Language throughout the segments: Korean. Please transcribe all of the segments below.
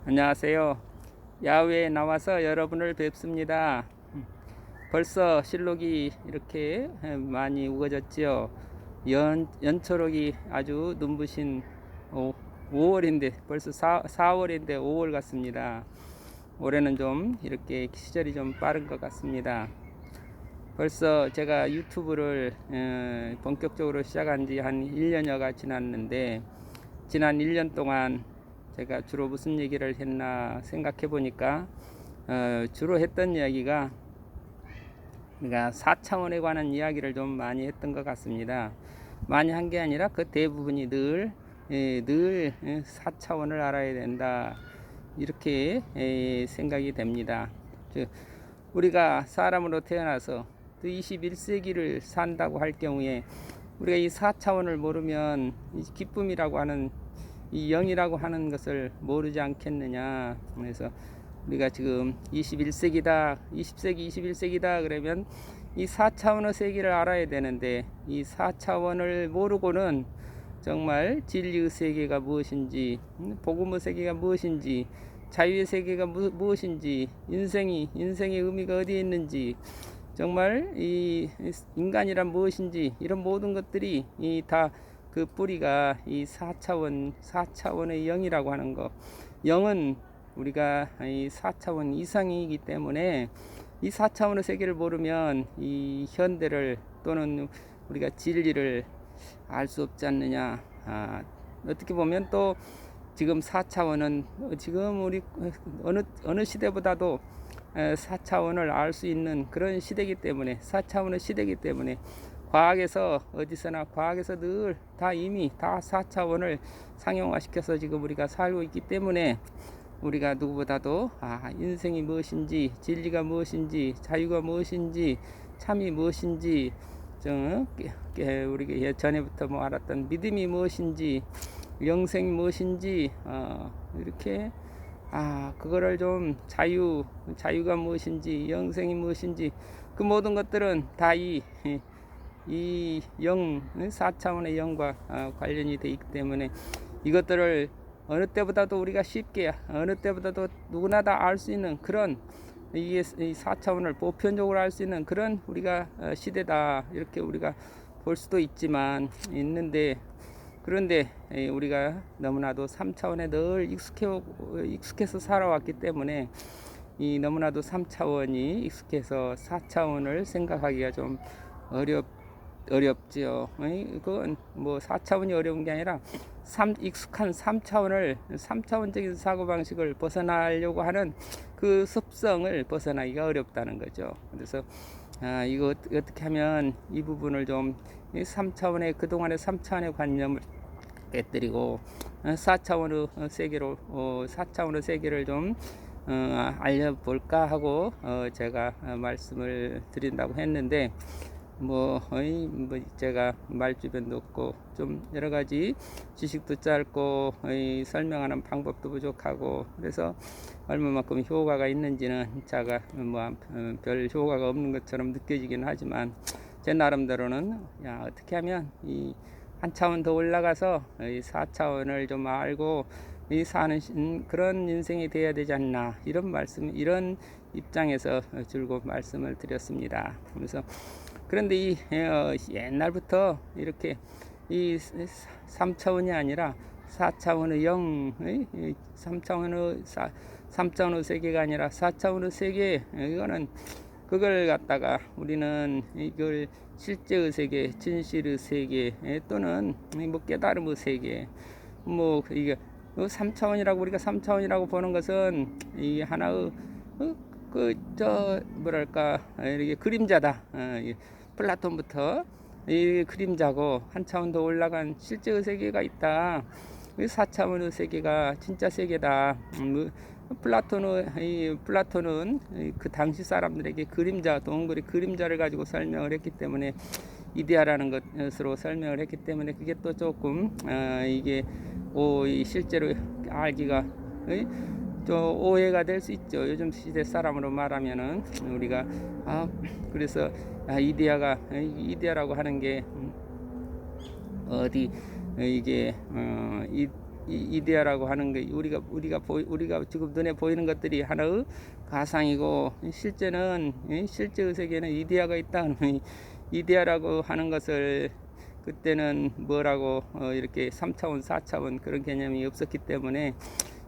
안녕하세요. 야외에 나와서 여러분을 뵙습니다. 벌써 실록이 이렇게 많이 우거졌지요. 연초록이 아주 눈부신 5월인데 벌써 4월인데 5월 같습니다. 올해는 좀 이렇게 시절이 좀 빠른 것 같습니다. 벌써 제가 유튜브를 본격적으로 시작한 지 한 1년여가 지났는데, 지난 1년 동안 제가 주로 무슨 얘기를 했나 생각해 보니까 주로 했던 이야기가 그러니까 4차원에 관한 이야기를 좀 많이 했던 것 같습니다. 많이 한 게 아니라 그 대부분이 늘 4차원을 알아야 된다, 이렇게 생각이 됩니다. 우리가 사람으로 태어나서 21세기를 산다고 할 경우에 우리가 이 4차원을 모르면 이 기쁨이라고 하는, 이 영이라고 하는 것을 모르지 않겠느냐. 그래서 우리가 지금 21세기다, 20세기, 21세기다 그러면 이 4차원의 세계를 알아야 되는데, 이 4차원을 모르고는 정말 진리의 세계가 무엇인지, 복음의 세계가 무엇인지, 자유의 세계가 무엇인지, 인생의 의미가 어디에 있는지, 정말 이 인간이란 무엇인지, 이런 모든 것들이 다 그 뿌리가 이 4차원의 영이라고 하는 것. 영은 우리가 이 4차원 이상이기 때문에 이 4차원의 세계를 모르면 이 현대를 또는 우리가 진리를 알 수 없지 않느냐. 어떻게 보면 또 지금 4차원은 지금 우리 어느 시대보다도 4차원을 알 수 있는 그런 시대이기 때문에, 4차원의 시대이기 때문에 과학에서 어디서나, 과학에서 늘 다 이미 다 4차원을 상용화시켜서 지금 우리가 살고 있기 때문에 우리가 누구보다도 인생이 무엇인지, 진리가 무엇인지, 자유가 무엇인지, 참이 무엇인지, 우리 예전에부터 알았던 믿음이 무엇인지, 영생이 무엇인지, 이렇게 그거를 좀 자유가 무엇인지, 영생이 무엇인지, 그 모든 것들은 다 이 4차원의 영과 관련이 되어 있기 때문에 이것들을 어느 때보다도 우리가 쉽게, 어느 때보다도 누구나 다 알 수 있는 그런, 이 4차원을 보편적으로 알 수 있는 그런 우리가 시대다, 이렇게 우리가 볼 수도 있는데, 그런데 우리가 너무나도 3차원에 늘 익숙해서 살아왔기 때문에 너무나도 3차원이 익숙해서 4차원을 생각하기가 좀 어렵지요. 그건 4차원이 어려운 게 아니라 익숙한 3차원적인 사고방식을 벗어나려고 하는 그 습성을 벗어나기가 어렵다는 거죠. 그래서 이거 어떻게 하면 이 부분을 좀 3차원의, 그동안의 3차원의 관념을 깨뜨리고 4차원의 세계를 좀 알려볼까 하고 제가 말씀을 드린다고 했는데, 제가 말주변도 없고 좀 여러 가지 지식도 짧고 설명하는 방법도 부족하고, 그래서 얼마만큼 효과가 있는지는 제가 별 효과가 없는 것처럼 느껴지긴 하지만, 제 나름대로는 어떻게 하면 한 차원 더 올라가서 이 4차원을 좀 알고 사는 그런 인생이 돼야 되지 않나, 이런 입장에서 줄곧 말씀을 드렸습니다. 그런데 옛날부터 이렇게 이 3차원이 아니라 4차원의 영, 3차원의 세계가 아니라 4차원의 세계, 이거는 그걸 갖다가 우리는 이걸 실제의 세계, 진실의 세계, 또는 깨달음의 세계, 이게 3차원이라고, 우리가 3차원이라고 보는 것은 이 하나의 이렇게 그림자다. 플라톤부터 이 그림자고, 한 차원 더 올라간 실제의 세계가 있다. 4차원의 세계가 진짜 세계다. 플라톤은 그 당시 사람들에게 동그리 그림자를 가지고 설명을 했기 때문에, 이데아라는 것으로 설명을 했기 때문에, 그게 또 조금 이게 실제로 알기가 또 오해가 될 수 있죠. 요즘 시대 사람으로 말하면은 우리가 그래서 이데아라고 하는 게 어디, 이게 이데아라고 하는 게 우리가 지금 눈에 보이는 것들이 하나의 가상이고 실제는 실제의 세계는 이데아가 있다. 이데아라고 하는 것을 그때는 뭐라고 이렇게 3차원, 4차원 그런 개념이 없었기 때문에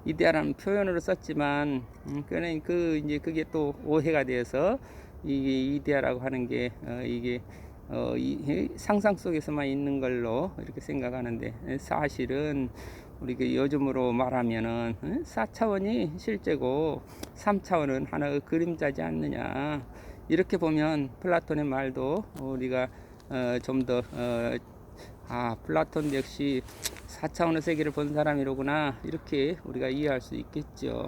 이데아라는 표현으로 썼지만 이제 그게 또 오해가 되어서 이게 이데아라고 하는 게 이게 이 상상 속에서만 있는 걸로 이렇게 생각하는데 사실은 우리가 요즘으로 말하면은 4차원이 실제고 3차원은 하나의 그림자지 않느냐 이렇게 보면 플라톤의 말도 우리가 좀 더 플라톤 역시 4차원의 세계를 본 사람이로구나 이렇게 우리가 이해할 수 있겠죠.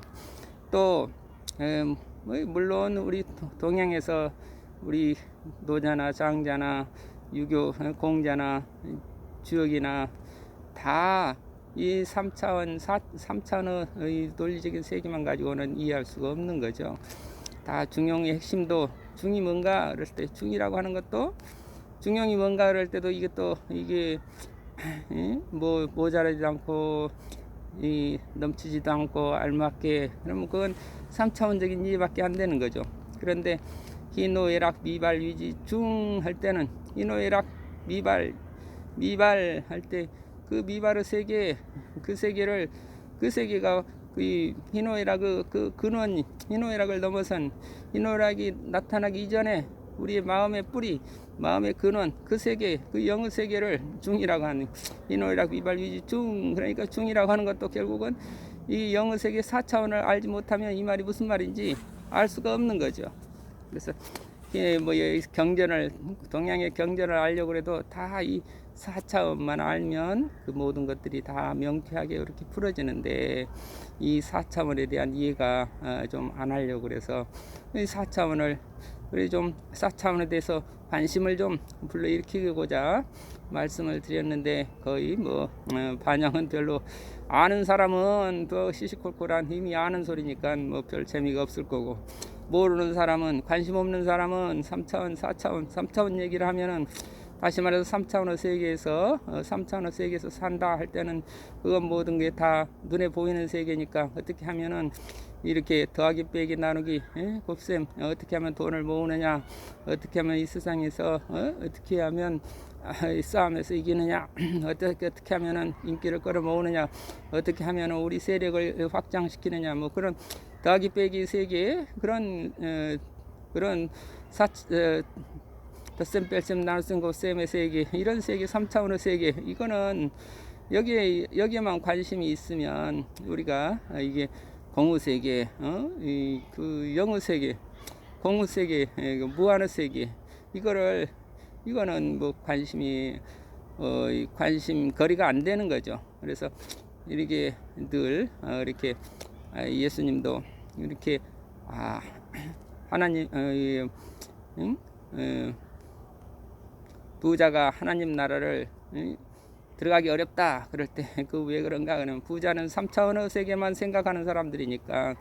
또 물론 우리 동양에서 우리 노자나 장자나 유교 공자나 주역이나 다 이 3차원의 논리적인 세계만 가지고는 이해할 수가 없는 거죠. 다 중용의 핵심도 중이 뭔가 그럴 때 중이라고 하는 것도 중용이 뭔가 그럴 때도 이게 뭐 모자라지도 않고 넘치지도 않고 알맞게 그러면 그건 3차원적인 이해밖에 안 되는 거죠. 그런데 희노애락 미발 위지 중 할 때는 희노애락 미발 할 때 그 미발의 세계 그 세계가 그 희노애락 그 근원 희노애락을 넘어선 희노애락이 나타나기 이전에 우리의 마음의 뿌리 마음의 근원 그 세계 그 영의 세계를 중이라고 하는 희노애락 미발 위지 중 그러니까 중이라고 하는 것도 결국은 이 영의 세계 4차원을 알지 못하면 이 말이 무슨 말인지 알 수가 없는 거죠. 그래서 뭐 경전을 동양의 경전을 알려고 해도 다 이 4차원만 알면 그 모든 것들이 다 명쾌하게 이렇게 풀어지는데 이 4차원에 대한 이해가 좀 안 하려고 그래서 이 4차원을 그래 좀 4차원에 대해서 관심을 좀 불러일으키고자 말씀을 드렸는데 거의 뭐 반영은 별로 아는 사람은 더 시시콜콜한 힘이 아는 소리니까 뭐 별 재미가 없을 거고 모르는 사람은 관심 없는 사람은 3차원, 4차원, 3차원 얘기를 하면은 다시 말해서 3차원의 세계에서 3차원의 세계에서 산다 할 때는 그건 모든 게 다 눈에 보이는 세계니까 어떻게 하면은 이렇게 더하기 빼기 나누기 곱셈 어떻게 하면 돈을 모으느냐 어떻게 하면 이 세상에서 어떻게 하면 싸움에서 이기느냐 어떻게 하면은 인기를 끌어 모으느냐 어떻게 하면은 우리 세력을 확장시키느냐 뭐 그런 더하기 빼기 세계 그런 덧셈 뺄셈 나눗셈 곱셈의 세계 이런 세계 3차원의 세계 이거는 여기에만 관심이 있으면 우리가 이게 공의 세계 그 영의 세계 공의 세계 무한의 세계 이거는 뭐 관심 거리가 안 되는 거죠. 그래서 이렇게 늘 이렇게 예수님도 이렇게 하나님 부자가 하나님 나라를 들어가기 어렵다 그럴 때 그 왜 그런가 그러면 부자는 3차원의 세계만 생각하는 사람들이니까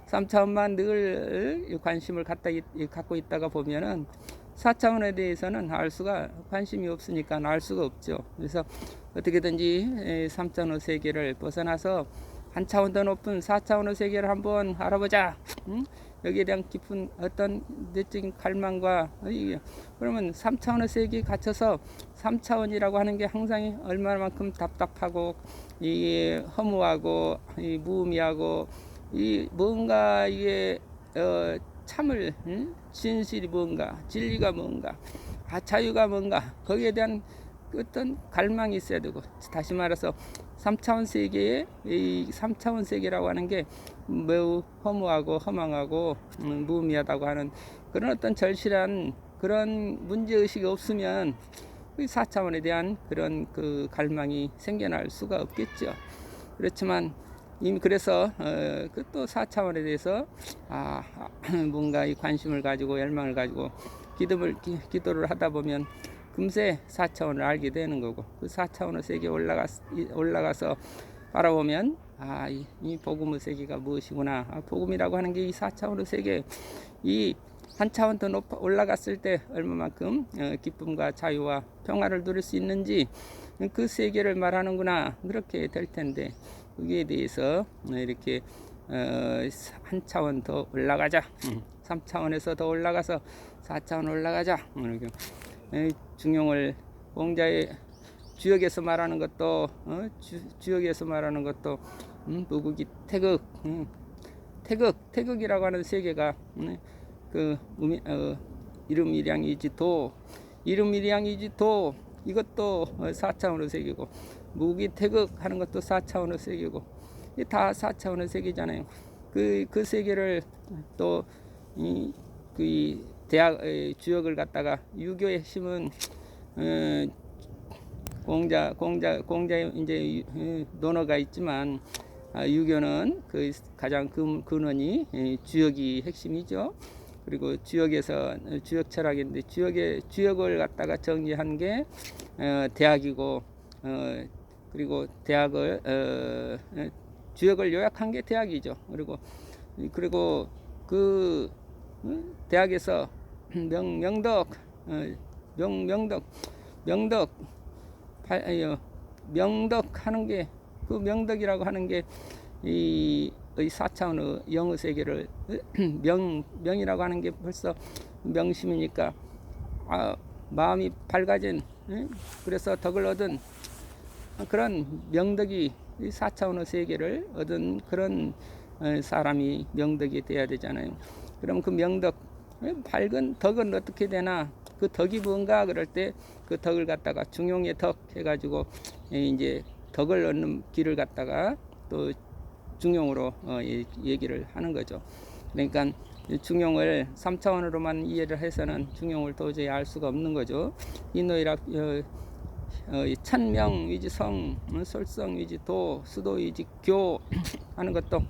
3차원만 늘 관심을 갖고 있다가 보면은 4차원에 대해서는 관심이 없으니까 알 수가 없죠. 그래서 어떻게든지 3차원의 세계를 벗어나서 한 차원 더 높은 4차원의 세계를 한번 알아보자. 여기에 대한 깊은 어떤 내적인 갈망과 그러면 3차원의 세계에 갇혀서 3차원이라고 하는 게 항상 얼마만큼 답답하고 이게 허무하고 무의미하고 뭔가 이게 참을 진실이 뭔가 진리가 뭔가 자유가 뭔가 거기에 대한 어떤 갈망이 있어야 되고 다시 말해서 3차원 세계에 이 3차원 세계라고 하는 게 매우 허무하고 허망하고 무의미하다고 하는 그런 어떤 절실한 그런 문제의식이 없으면 4차원에 대한 그런 그 갈망이 생겨날 수가 없겠죠. 그렇지만 이미 그래서 또 4차원에 대해서 뭔가 이 관심을 가지고 열망을 가지고 기도를 하다 보면 금세 4차원을 알게 되는 거고 그 4차원의 세계에 올라가서 바라보면 이 복음의 세계가 무엇이구나 복음이라고 하는 게 이 4차원의 세계 이 한 차원 더 올라갔을 때 얼마만큼 기쁨과 자유와 평화를 누릴 수 있는지 그 세계를 말하는구나, 그렇게 될 텐데, 여기에 대해서 이렇게 한 차원 더 올라가자, 3차원에서 더 올라가서 4차원 올라가자, 이렇게 중용을 공자의 주역에서 말하는 것도 주역에서 말하는 것도 무국이 태극, 태극이라고 하는 세계가 그 이름일양이지 도, 이름일양이지 도, 이것도 4차원의 세계고, 무기 태극 하는 것도 4차원의 세계고, 다 4차원의 세계잖아요. 그 세계를 또 그 대학 주역을 갖다가 유교의 핵심은 공자의 이제 논어가 있지만, 유교는 그 가장 근원이 주역이 핵심이죠. 그리고 주역에서 주역 철학인데, 주역을 갖다가 정리한 게 대학이고, 그리고 대학을 주역을 요약한 게 대학이죠. 그리고 그 대학에서 명덕 하는 게, 그 명덕이라고 하는 게 이 4차원의 영의 세계를 명이라고 하는 게 벌써 명심이니까, 마음이 밝아진, 그래서 덕을 얻은 그런 명덕이 4차원의 세계를 얻은 그런 사람이 명덕이 돼야 되잖아요. 그럼 그 명덕, 밝은 덕은 어떻게 되나, 그 덕이 뭔가 그럴 때 그 덕을 갖다가 중용의 덕 해가지고 이제 덕을 얻는 길을 갖다가 또 중용으로 얘기를 하는 거죠. 그러니까 중용을 3차원으로만 이해를 해서는 중용을 도저히 알 수가 없는 거죠. 인노이락 천명 위지 성, 솔성 위지 도, 수도 위지 교 하는 것도,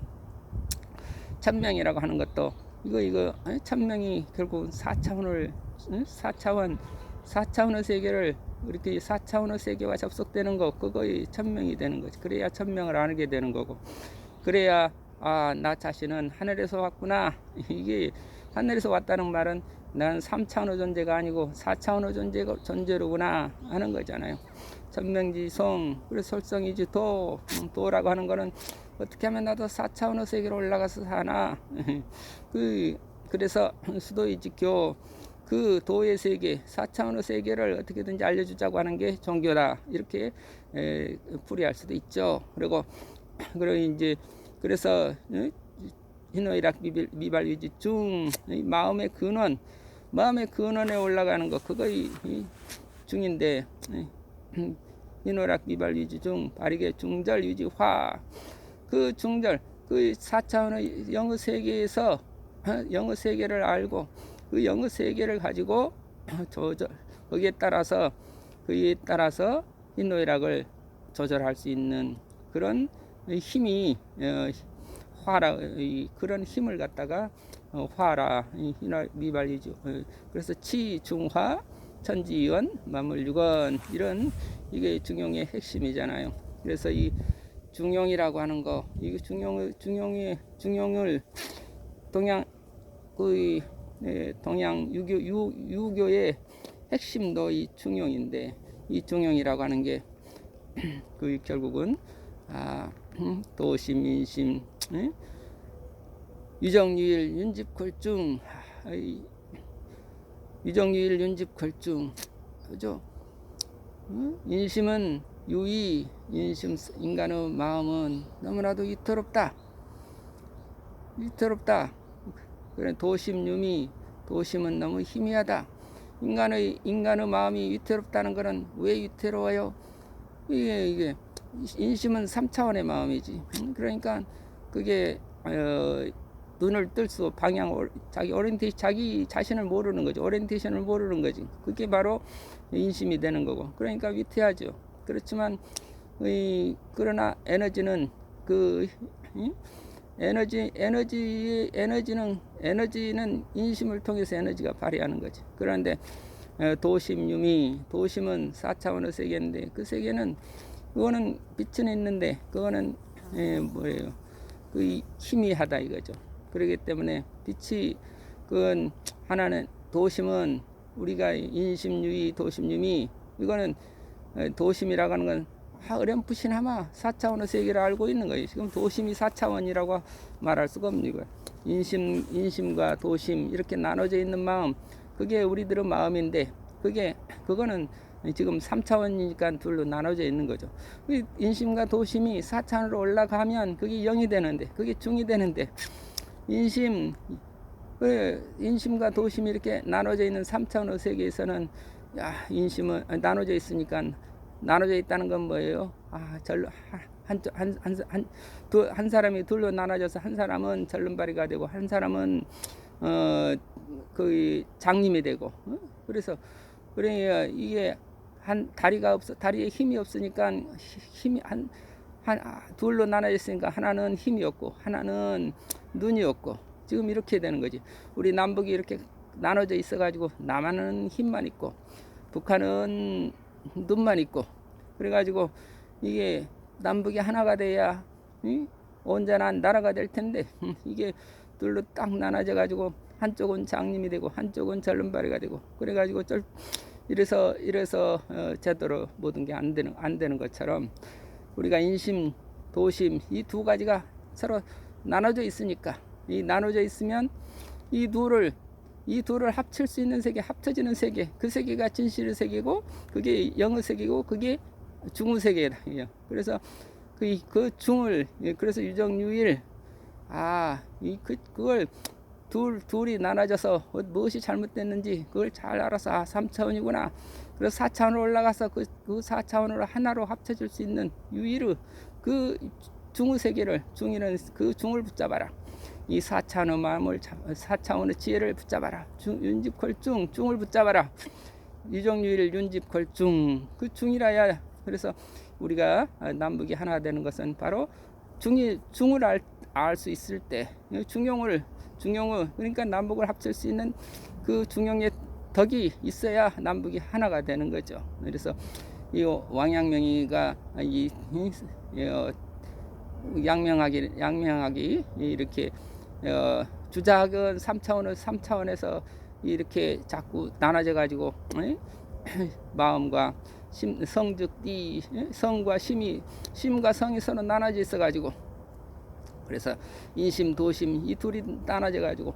천명이라고 하는 것도 이거 천명이 결국 4차원의 세계를 이렇게 4차원의 세계와 접속되는 거, 그거의 천명이 되는 거지. 그래야 천명을 알게 되는 거고, 그래야 나 자신은 하늘에서 왔구나. 이게 하늘에서 왔다는 말은 난 3차원의 존재가 아니고 4차원의 존재로구나 하는 거잖아요. 천명지성, 그래서 솔성이지 도라고 하는 거는 어떻게 하면 나도 4차원의 세계로 올라가서 사나. 그래서 수도이지 교, 그 도의 세계, 4차원의 세계를 어떻게든지 알려주자고 하는 게 종교다, 이렇게 풀이할 수도 있죠. 그리고 이제 그래서 희노애락 미발위지 중, 마음의 근원에 올라가는 거, 그거 중인데, 희노애락 미발위지 중, 바르게 중절 위지 화, 그 중절, 그 4차원의 영의 세계에서 영의 세계를 알고, 그 영의 세계를 가지고 거기에 따라서 희노애락을 조절할 수 있는 그런 힘이 화라, 그런 힘을 갖다가 화라, 미발리죠. 그래서 치중화 천지원 만물육원, 이런 이게 중용의 핵심이잖아요. 그래서 이 중용이라고 하는 거, 이 중용을 동양 유교의 핵심도 이 중용인데, 이 중용이라고 하는 게 결국은 도심, 민심, 유정유일, 윤집걸중, 유정유일, 윤집걸중, 그죠? 인심은 유의, 인간의 마음은 너무나도 위태롭다. 그래, 도심유미, 도심은 너무 희미하다. 인간의 마음이 위태롭다는 것은 왜 위태로워요? 이게 인심은 3차원의 마음이지. 그러니까 그게 눈을 뜰 수, 방향, 자기 자신을 모르는 거죠. 오리엔테이션을 모르는 거지. 그게 바로 인심이 되는 거고. 그러니까 위태하죠. 그렇지만 그러나 에너지는 에너지는 인심을 통해서 에너지가 발휘하는 거지. 그런데 도심은 4차원의 세계인데, 그 세계는 그거는 빛은 있는데 그거는 뭐예요? 그 희미하다 이거죠. 그렇기 때문에 빛이, 그건 하나는, 도심은 우리가 인심유의, 도심유미, 이거는 도심이라고 하는 건 어렴풋이나마 4차원의 세계를 알고 있는 거예요. 지금 도심이 4차원이라고 말할 수가 없는 거예요. 인심과 도심 이렇게 나눠져 있는 마음, 그게 우리들의 마음인데 그거는 지금 3차원이니까 둘로 나눠져 있는 거죠. 인심과 도심이 4차원으로 올라가면 그게 0이 되는데, 그게 중이 되는데, 인심과 도심이 이렇게 나눠져 있는 3차원의 세계에서는 인심은 나눠져 있으니까, 나눠져 있다는 건 뭐예요? 한 사람이 둘로 나눠져서 한 사람은 절름발이가 되고 한 사람은 그 장님이 되고, 그래서 이게 다리에 힘이 없으니까 힘이 둘로 나눠져 있으니까 하나는 힘이 없고 하나는 눈이 없고, 지금 이렇게 되는 거지. 우리 남북이 이렇게 나눠져 있어 가지고 남한은 힘만 있고 북한은 눈만 있고, 그래 가지고 이게 남북이 하나가 돼야 온전한 나라가 될 텐데, 이게 둘로 딱 나눠져 가지고 한쪽은 장님이 되고 한쪽은 절름발이가 되고, 그래 가지고 이래서 제대로 모든 게 안 되는 것처럼, 우리가 인심, 도심 이 두 가지가 서로 나눠져 있으니까, 이 나눠져 있으면 이 둘을 합칠 수 있는 세계, 합쳐지는 세계, 그 세계가 진실의 세계고 그게 영의 세계고 그게 중의 세계다. 그래서 그 중을, 그래서 유정유일, 그걸 둘이 나눠져서 무엇이 잘못됐는지 그걸 잘 알아서 3차원이구나. 그래서 4차원으로 올라가서 그 4차원으로 하나로 합쳐질 수 있는 유일의 그 중의 세계를, 중이는 그 중을 붙잡아라. 이 4차원의 마음을 4차원의 지혜를 붙잡아라. 윤집콜중, 중을 붙잡아라. 유정유일 윤집콜중, 그 중이라야. 그래서 우리가 남북이 하나 되는 것은 바로 중을 알 수 있을 때, 중용을, 그러니까 남북을 합칠 수 있는 그 중용의 덕이 있어야 남북이 하나가 되는 거죠. 그래서 이 왕양명이가 양명하기 이렇게 주작은 3차원에서 이렇게 자꾸 나눠져 가지고 마음과 성즉띠, 성과 심과 성이 서로 나눠져 있어 가지고, 그래서 인심, 도심 이 둘이 나눠져 가지고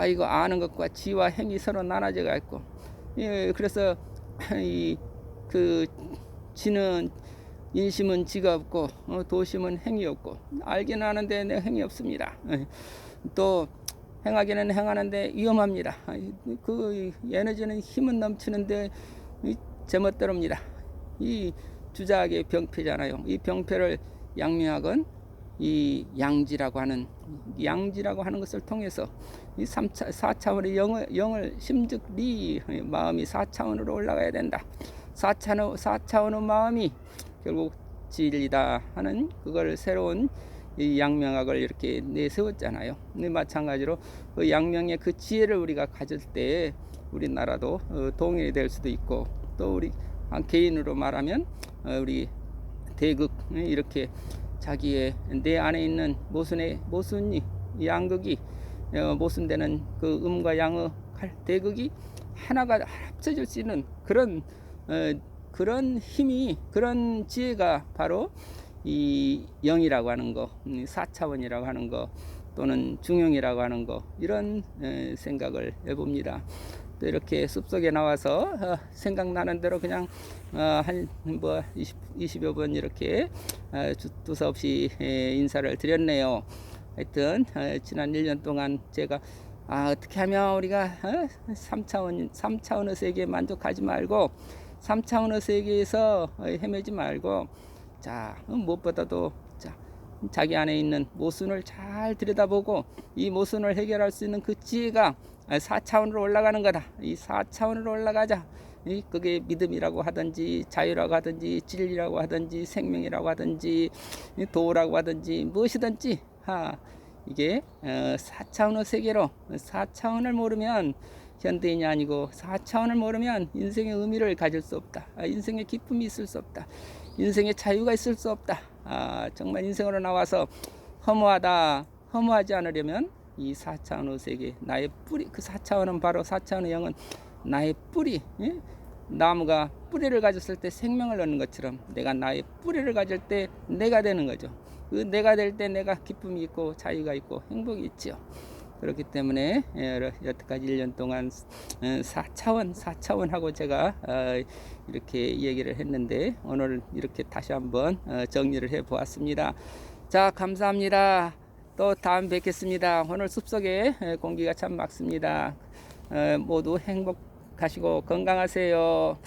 이거 아는 것과 지와 행이 서로 나눠져 가지고, 그래서 그 지는, 인심은 지가 없고 도심은 행이 없고, 알기는 하는데 내 행이 없습니다. 또 행하기는 행하는데 위험합니다. 그 에너지는 힘은 넘치는데 제멋대로입니다. 이 주작의 병폐잖아요. 이 병폐를 양명학은 이 양지라고 하는 것을 통해서 이 4차원의 영을 심즉리, 마음이 4차원으로 올라가야 된다. 4차원의 마음이 결국 진리다 하는 그걸 새로운 이 양명학을 이렇게 내세웠잖아요. 마찬가지로 그 양명의 그 지혜를 우리가 가질 때 우리나라도 동일이 될 수도 있고, 또 우리 개인으로 말하면 우리 대극, 이렇게 자기의 내 안에 있는 모순이 양극이 모순되는 그 음과 양의 대극이 하나가 합쳐질 수 있는 그런 힘이, 그런 지혜가 바로 이 영이라고 하는 거, 4차원이라고 하는 거, 또는 중용이라고 하는 거, 이런 생각을 해봅니다. 또 이렇게 숲속에 나와서 생각나는 대로 그냥 한 20여 번 이렇게 두서없이 인사를 드렸네요. 하여튼 지난 1년 동안 제가 어떻게 하면 우리가 3차원의 세계에 만족하지 말고 3차원의 세계에서 헤매지 말고, 무엇보다도 자기 안에 있는 모순을 잘 들여다보고 이 모순을 해결할 수 있는 그 지혜가 4차원으로 올라가는 거다. 이 4차원으로 올라가자. 그게 믿음이라고 하든지 자유라고 하든지 진리라고 하든지 생명이라고 하든지 도라고 하든지 무엇이든지 이게 4차원의 세계로, 4차원을 모르면 현대인이 아니고 4차원을 모르면 인생의 의미를 가질 수 없다. 인생의 기쁨이 있을 수 없다. 인생의 자유가 있을 수 없다. 정말 인생으로 나와서 허무하지 않으려면 이 4차원의 세계, 나의 뿌리, 그 4차원은 바로 4차원의 영은 나의 뿌리, 나무가 뿌리를 가졌을 때 생명을 얻는 것처럼 내가 나의 뿌리를 가질 때 내가 되는 거죠. 그 내가 될 때 내가 기쁨이 있고 자유가 있고 행복이 있죠. 그렇기 때문에 여태까지 1년 동안 4차원 하고 제가 이렇게 얘기를 했는데 오늘 이렇게 다시 한번 정리를 해 보았습니다. 자, 감사합니다. 또 다음 뵙겠습니다. 오늘 숲속에 공기가 참 맑습니다. 모두 행복하시고 건강하세요.